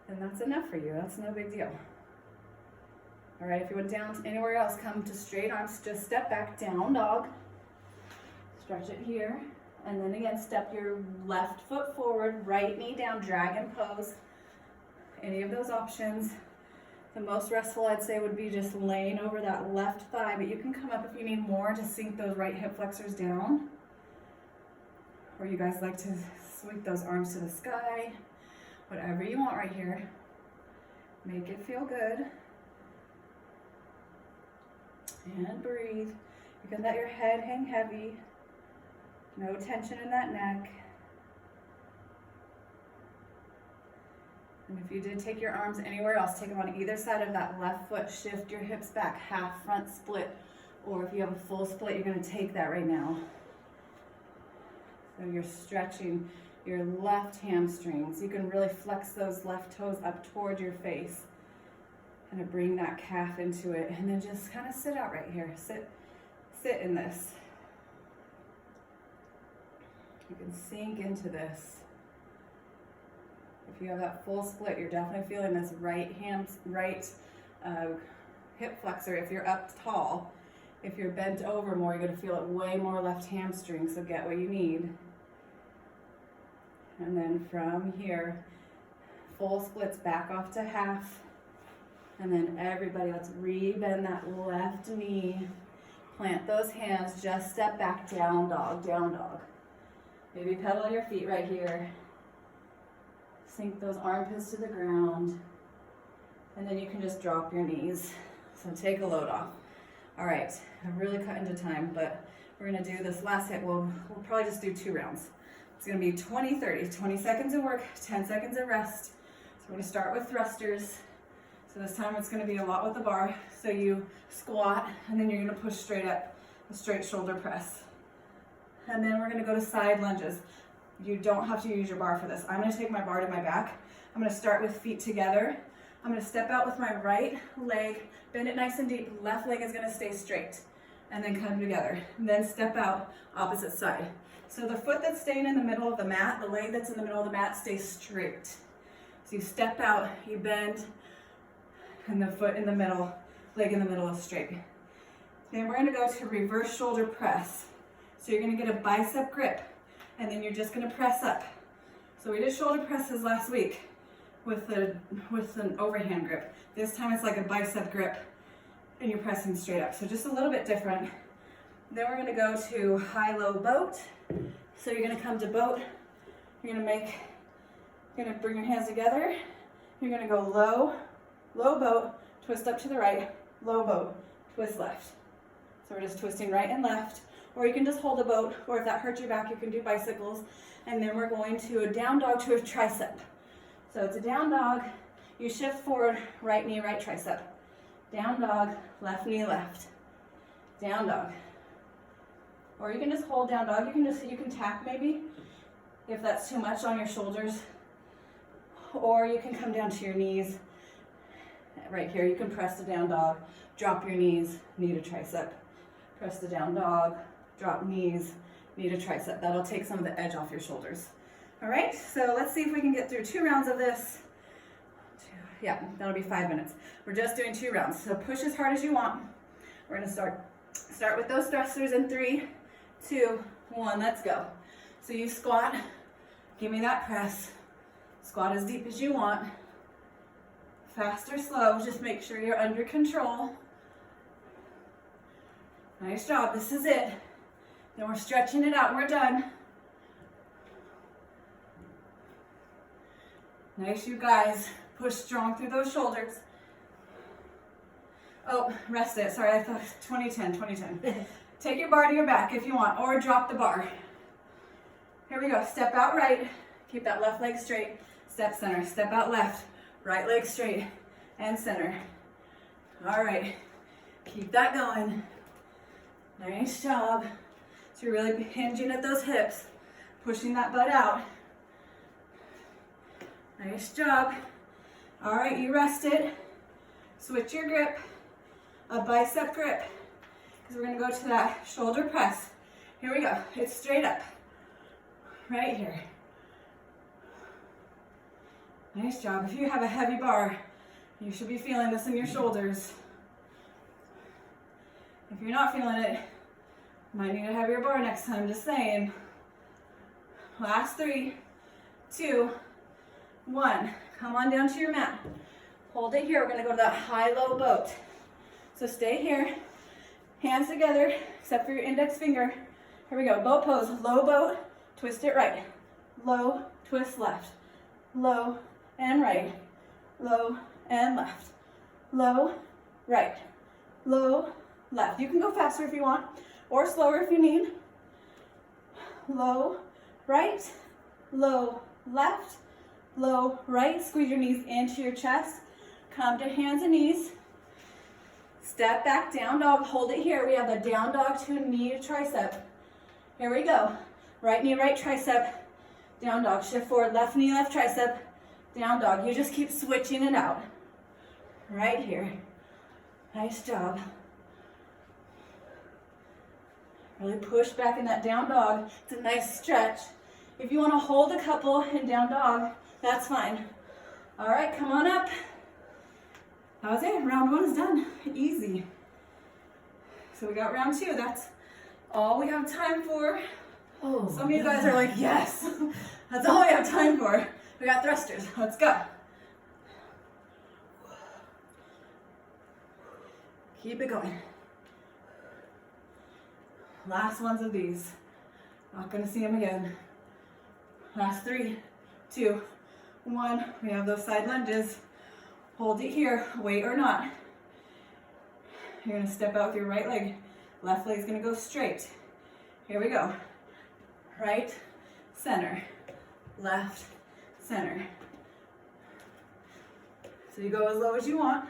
then that's enough for you. That's no big deal. All right, if you went down to anywhere else, come to straight arms. Just step back, down dog. Stretch it here. And then again, step your left foot forward, right knee down, dragon pose. Any of those options. The most restful I'd say would be just laying over that left thigh, but you can come up if you need more to sink those right hip flexors down. Or you guys like to sweep those arms to the sky. Whatever you want right here. Make it feel good. And breathe. You can let your head hang heavy. No tension in that neck. And if you did take your arms anywhere else, take them on either side of that left foot. Shift your hips back, half front split. Or if you have a full split, you're gonna take that right now. So you're stretching your left hamstrings. You can really flex those left toes up toward your face. Kind of bring that calf into it, and then just kind of sit out right here. Sit in this. You can sink into this. If you have that full split, you're definitely feeling this right hip flexor. If you're up tall, if you're bent over more, you're going to feel it way more left hamstring. So get what you need. And then from here, full splits back off to half. And then everybody, let's re-bend that left knee. Plant those hands, just step back, down dog, down dog. Maybe pedal your feet right here. Sink those armpits to the ground. And then you can just drop your knees. So take a load off. All right, I'm really cut into time, but we're gonna do this last hit. We'll probably just do 2 rounds. It's gonna be 20, 30, 20 seconds of work, 10 seconds of rest. So we're gonna start with thrusters. So this time it's gonna be a lot with the bar. So you squat, and then you're gonna push straight up, a straight shoulder press. And then we're gonna go to side lunges. You don't have to use your bar for this. I'm gonna take my bar to my back. I'm gonna start with feet together. I'm gonna step out with my right leg, bend it nice and deep. Left leg is gonna stay straight. And then come together. And then step out, opposite side. So the foot that's staying in the middle of the mat, the leg that's in the middle of the mat stays straight. So you step out, you bend, and the foot in the middle, leg in the middle is straight. Then we're gonna go to reverse shoulder press. So you're gonna get a bicep grip, and then you're just gonna press up. So we did shoulder presses last week with an overhand grip. This time it's like a bicep grip, and you're pressing straight up. So just a little bit different. Then we're gonna go to high-low boat. So you're gonna come to boat. You're gonna bring your hands together. You're gonna go low, low boat, twist up to the right, low boat, twist left. So we're just twisting right and left. Or you can just hold a boat, or if that hurts your back, you can do bicycles. And then we're going to a down dog to a tricep. So it's a down dog. You shift forward, right knee, right tricep. Down dog, left knee, left. Down dog. Or you can just hold down dog. You can tap maybe if that's too much on your shoulders. Or you can come down to your knees. Right here, you can press the down dog, drop your knees, knee to tricep. Press the down dog, drop knees, knee to tricep. That'll take some of the edge off your shoulders. All right, so let's see if we can get through 2 rounds of this. Yeah, that'll be 5 minutes. We're just doing 2 rounds, so push as hard as you want. We're gonna start with those thrusters in 3, 2, 1, let's go. So you squat, give me that press. Squat as deep as you want. Fast or slow, just make sure you're under control. Nice job, this is it. Then we're stretching it out, we're done. Nice, you guys. Push strong through those shoulders. Oh, rest it. Sorry, I thought 2010, 2010. Take your bar to your back if you want, or drop the bar. Here we go. Step out right. Keep that left leg straight. Step center. Step out left. Right leg straight and center. All right. Keep that going. Nice job. So you're really hinging at those hips, pushing that butt out. Nice job. All right, you rest it. Switch your grip, a bicep grip, because we're gonna go to that shoulder press. Here we go, it's straight up, right here. Nice job. If you have a heavy bar, you should be feeling this in your shoulders. If you're not feeling it, you might need a heavier bar next time, just saying. Last 3, 2, 1. Come on down to your mat. Hold it here. We're gonna go to that high-low boat. So stay here, hands together, except for your index finger. Here we go, boat pose, low boat, twist it right. Low, twist left. Low and right. Low and left. Low, right. Low, left. You can go faster if you want, or slower if you need. Low, right. Low, left. Low, right. Squeeze your knees into your chest. Come to hands and knees. Step back, down dog. Hold it here. We have the down dog to knee to tricep. Here we go. Right knee, right tricep. Down dog. Shift forward. Left knee, left tricep. Down dog. You just keep switching it out. Right here. Nice job. Really push back in that down dog. It's a nice stretch. If you want to hold a couple in down dog, that's fine. All right, come on up. That was it. Round 1 is done. Easy. So we got round 2. That's all we have time for. Oh, Some of you guys are like, yes, that's all we have time for. We got thrusters. Let's go. Keep it going. Last ones of these. Not gonna see them again. Last 3, 2, 1. We have those side lunges. Hold it here, weight or not. You're gonna step out with your right leg. Left leg's gonna go straight. Here we go. Right, center, left, center. So you go as low as you want.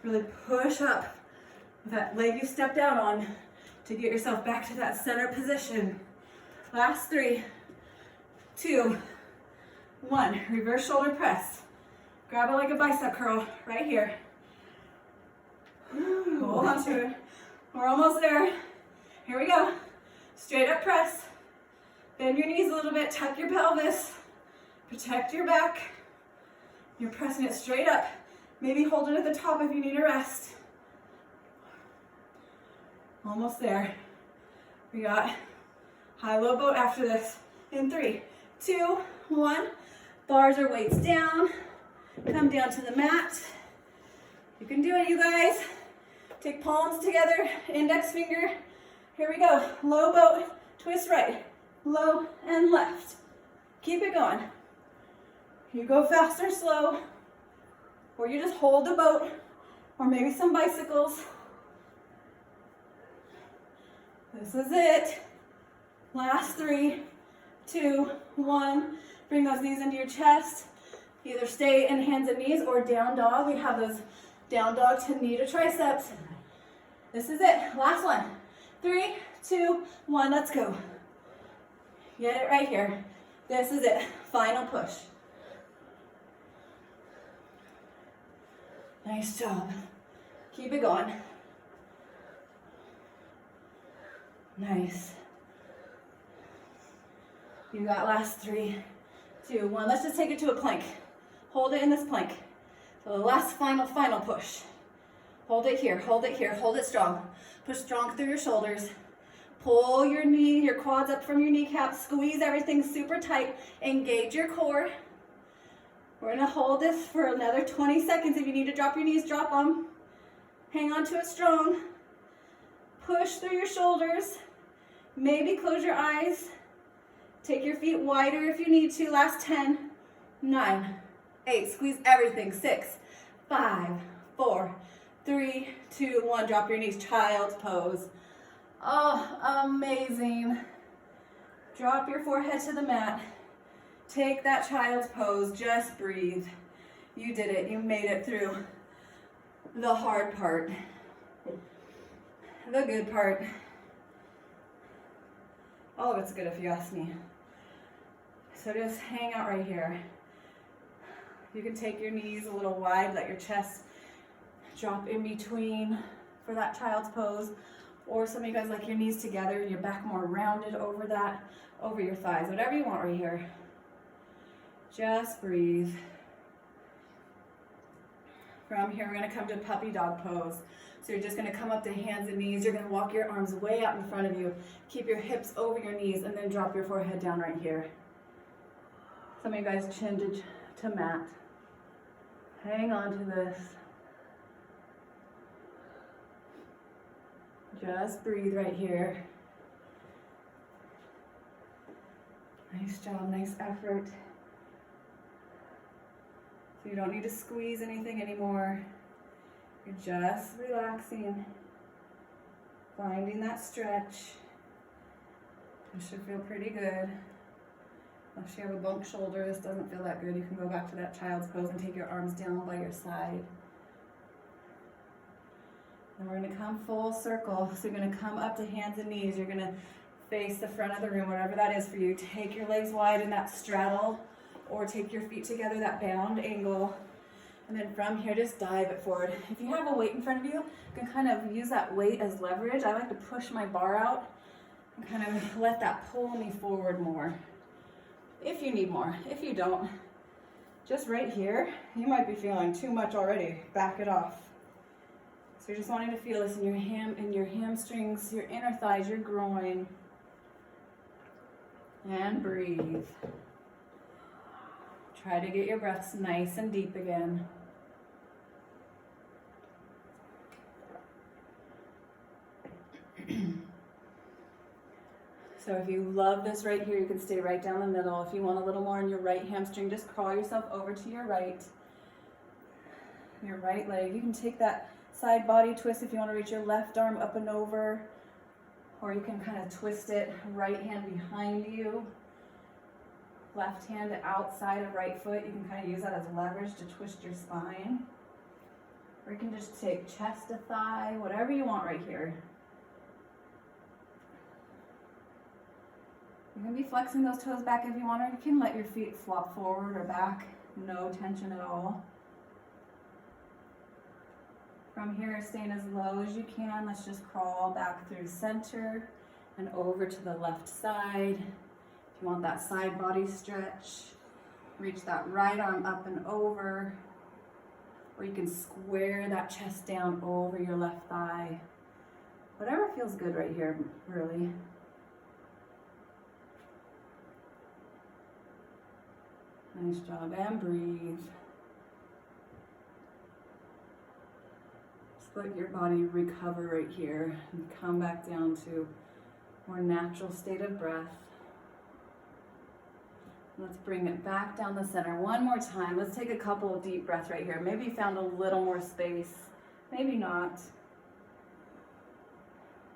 Really push up with that leg you stepped out on to get yourself back to that center position. Last 3, 2, 1. Reverse shoulder press. Grab it like a bicep curl right here. Hold on to it. We're almost there. Here we go. Straight up press. Bend your knees a little bit. Tuck your pelvis. Protect your back. You're pressing it straight up. Maybe hold it at the top if you need a rest. Almost there. We got high-low boat after this. In 3, 2, 1. Bars or weights down. Come down to the mat. You can do it, you guys. Take palms together, index finger. Here we go. Low boat, twist right, low and left. Keep it going. You go fast or slow, or you just hold the boat, or maybe some bicycles. This is it. Last 3, 2, 1. Bring those knees into your chest. Either stay in hands and knees or down dog. We have those down dog to knee to triceps. This is it. Last one. 3, 2, 1. Let's go. Get it right here. This is it. Final push. Nice job. Keep it going. Nice. You got last 3, 2, 1. Let's just take it to a plank. Hold it in this plank. So the last final push. Hold it here, hold it here, hold it strong. Push strong through your shoulders. Pull your knee, your quads up from your kneecaps. Squeeze everything super tight. Engage your core. We're gonna hold this for another 20 seconds. If you need to drop your knees, drop them. Hang on to it strong. Push through your shoulders. Maybe close your eyes. Take your feet wider if you need to. Last 10, 9, 8. Squeeze everything. 6, 5, 4, 3, 2, 1. Drop your knees. Child's pose. Oh, amazing. Drop your forehead to the mat. Take that child's pose. Just breathe. You did it. You made it through the hard part. The good part. All of it's good if you ask me. So just hang out right here. You can take your knees a little wide, let your chest drop in between for that child's pose. Or some of you guys like your knees together and your back more rounded over that, over your thighs. Whatever you want right here. Just breathe. From here, we're gonna come to puppy dog pose. So you're just gonna come up to hands and knees. You're gonna walk your arms way out in front of you. Keep your hips over your knees and then drop your forehead down right here. Some of you guys chin to mat. Hang on to this. Just breathe right here. Nice job, nice effort. So you don't need to squeeze anything anymore. You're just relaxing, finding that stretch. It should feel pretty good. Unless you have a bunk shoulder, this doesn't feel that good. You can go back to that child's pose and take your arms down by your side. And we're gonna come full circle. So you're gonna come up to hands and knees. You're gonna face the front of the room, whatever that is for you. Take your legs wide in that straddle, or take your feet together, that bound angle. And then from here, just dive it forward. If you have a weight in front of you, you can kind of use that weight as leverage. I like to push my bar out and kind of let that pull me forward more. If you need more. If you don't, just right here, you might be feeling too much already. Back it off. So you're just wanting to feel this in your hamstrings, your inner thighs, your groin. And breathe. Try to get your breaths nice and deep again. So if you love this right here, you can stay right down the middle. If you want a little more in your right hamstring, just crawl yourself over to your right leg. You can take that side body twist if you want to reach your left arm up and over, or you can kind of twist it, right hand behind you, left hand outside of right foot. You can kind of use that as leverage to twist your spine. Or you can just take chest to thigh, whatever you want right here. You can be flexing those toes back if you want, or you can let your feet flop forward or back. No tension at all. From here, staying as low as you can. Let's just crawl back through center and over to the left side. If you want that side body stretch, reach that right arm up and over. Or you can square that chest down over your left thigh. Whatever feels good right here, really. Nice job, and breathe. Just let your body recover right here and come back down to more natural state of breath. Let's bring it back down the center one more time. Let's take a couple of deep breaths right here. Maybe you found a little more space, maybe not.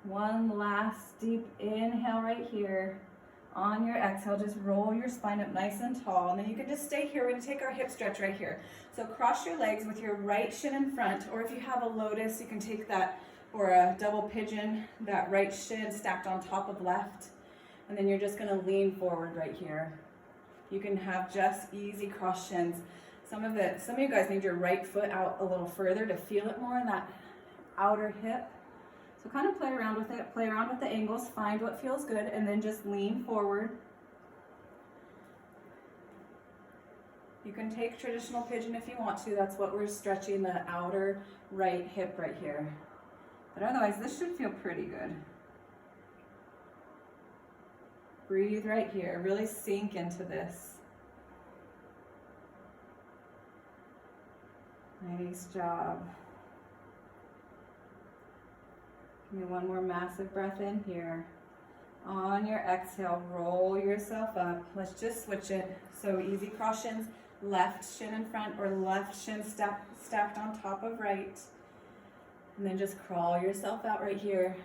One last deep inhale right here. On your exhale, just roll your spine up nice and tall, and then you can just stay here. We're going to take our hip stretch right here. So cross your legs with your right shin in front, or if you have a lotus, you can take that, or a double pigeon, that right shin stacked on top of left, and then you're just going to lean forward right here. You can have just easy cross shins. Some of you guys need your right foot out a little further to feel it more in that outer hip. So kind of play around with it, play around with the angles, find what feels good, and then just lean forward. You can take traditional pigeon if you want to. That's what we're stretching, the outer right hip right here. But otherwise, this should feel pretty good. Breathe right here, really sink into this. Nice job. Give me one more massive breath in here. On your exhale, roll yourself up. Let's just switch it. So easy cross shins, left shin in front or left shin stacked on top of right. And then just crawl yourself out right here.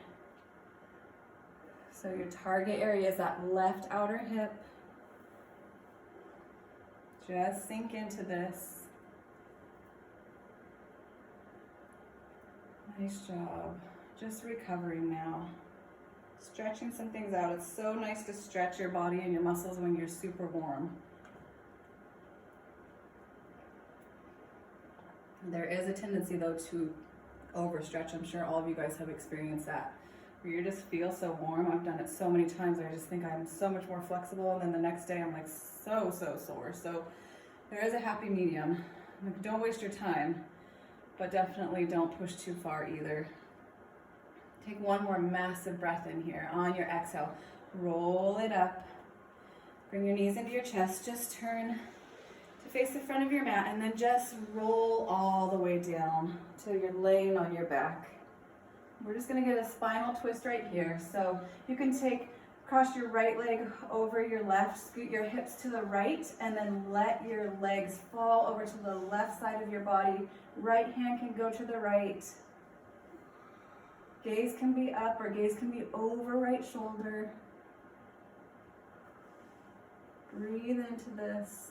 So your target area is that left outer hip. Just sink into this. Nice job. Just recovering now. Stretching some things out. It's so nice to stretch your body and your muscles when you're super warm. There is a tendency though to overstretch. I'm sure all of you guys have experienced that. Where you just feel so warm. I've done it so many times. I just think I'm so much more flexible, and then the next day I'm like so sore. So there is a happy medium. Like, don't waste your time, but definitely don't push too far either. Take one more massive breath in here. On your exhale, roll it up. Bring your knees into your chest. Just turn to face the front of your mat, and then just roll all the way down till you're laying on your back. We're just gonna get a spinal twist right here. So you can cross your right leg over your left, scoot your hips to the right, and then let your legs fall over to the left side of your body. Right hand can go to the right. Gaze can be up or gaze can be over right shoulder. Breathe into this.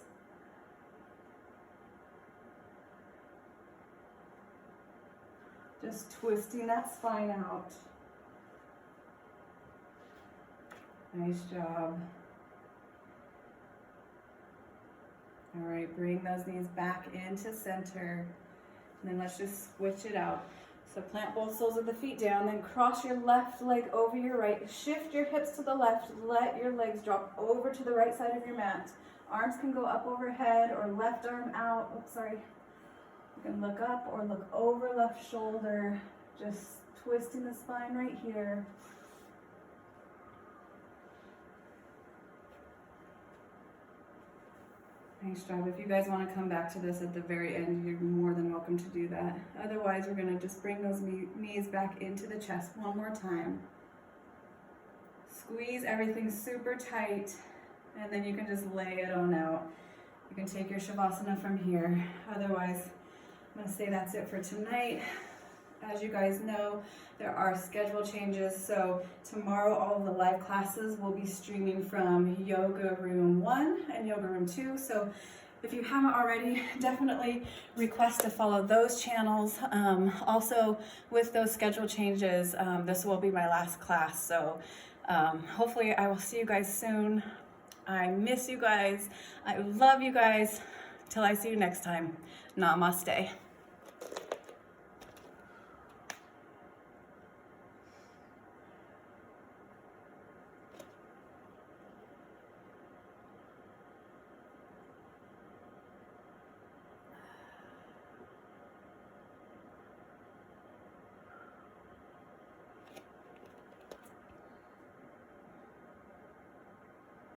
Just twisting that spine out. Nice job. All right, bring those knees back into center. And then let's just switch it out. So plant both soles of the feet down, then cross your left leg over your right. Shift your hips to the left. Let your legs drop over to the right side of your mat. Arms can go up overhead or left arm out. Oops, sorry. You can look up or look over left shoulder. Just twisting the spine right here. Nice job. If you guys want to come back to this at the very end, you're more than welcome to do that. Otherwise, we're going to just bring those knees back into the chest one more time. Squeeze everything super tight, and then you can just lay it on out. You can take your Shavasana from here. Otherwise, I'm going to say that's it for tonight. As you guys know, there are schedule changes, so tomorrow all of the live classes will be streaming from Yoga Room 1 and Yoga Room 2, so if you haven't already, definitely request to follow those channels. Also, with those schedule changes, this will be my last class, so hopefully I will see you guys soon. I miss you guys. I love you guys. Till I see you next time. Namaste.